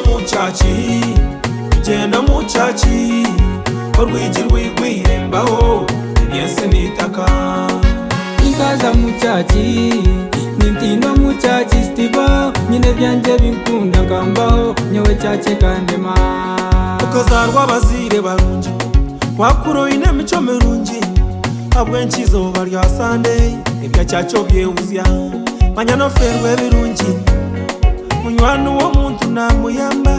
muchachi tugenda muchachi orwigi rwigwirembaho ibyensi nitaka ikaza muchachi nintino muchachi stivo nyine byanje binkunda ngambaho nyewe cyache kandema ukazarwa abazire barungi wakuro ine mico mirungi abwenchizo barya Sunday ibya cyacho byewuzya manyano ferwe birungi munywano wo muntu namuyamba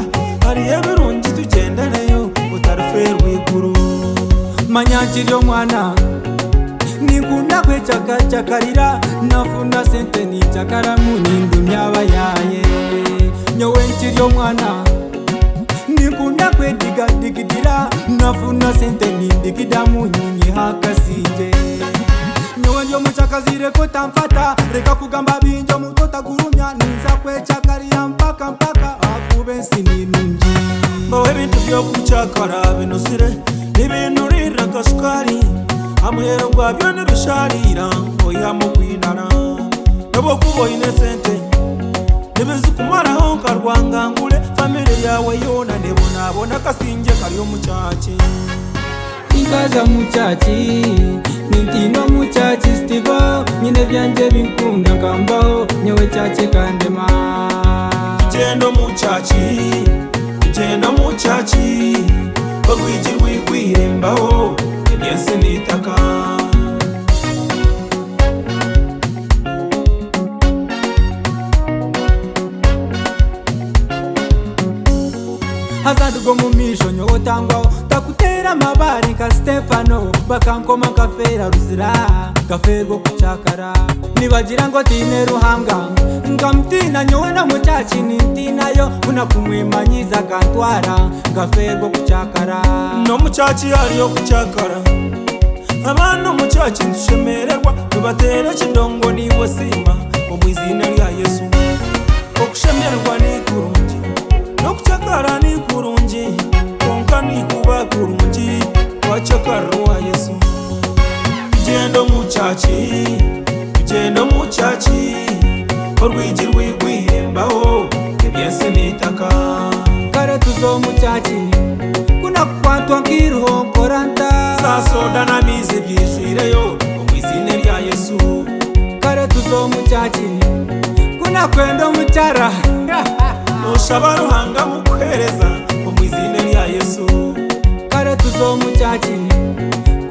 ari ebirungi tugenda nayo utarferwe ikuru manyakiryo mwana nikunda kwechakarira nafuna sente ni chakaramu nindumya bayaye nyowe nkiryo mwana nikunda kwedigadigidira nafuna sente nindigidamu nyinyi hakasije nyowe ndio muchakazire ko tamfata reka kugamba binjo mutota gurumya niza kwechakarira mpaka akube sininungi bawe bintu byo kuchakara binusire ibintu riraga sukari amuhero gwabyo nibisharira oya mukwinana nabo kuboyine sente nibizukumaraho nkarwangangule family yawe yona ndebonabona kasinge kariyo muchachi ikaza muchachi nintino muchachi stivo nyine byanje binkunda ngambaho nyewe cyache kandema tugenda muchachi orwigi rwigwirembaho ibyensi nitaka hazadugo mu misho nyowe tangwaho takutera amabari ka Stefano bakankoma kafera ruzira kafergo kuchakara nibagira ngo tine ruhanga ngamtina nyowe na muchachi nintinayo unakumwimanyiza kantwara kafergo kuchakara no muchachi ariyo kuchakara abantu muchachi nshemererwa tubatera kidongo niwe sima omwizina lya Yesu okushemererwa ni kurungi no kuchakara ni kurungi konka ni kuba kurungi wachakarwa Yesu tugenda muchachi orwigi rwigwirembaho ibyensi nitaka kare tuzo muchachi kuna kwatwa nkiruho koranta sasoda na mizi byishireyo omwizina lya Yesu kare tuzo muchachi kuna kwendo muchara ushaba ruhanga mukwereza omwizina lya Yesu kare tuzo muchachi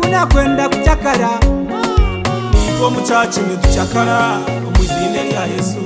kuna kwenda kuchakara nitwo muchachi nituchakara omwizina lya Yesu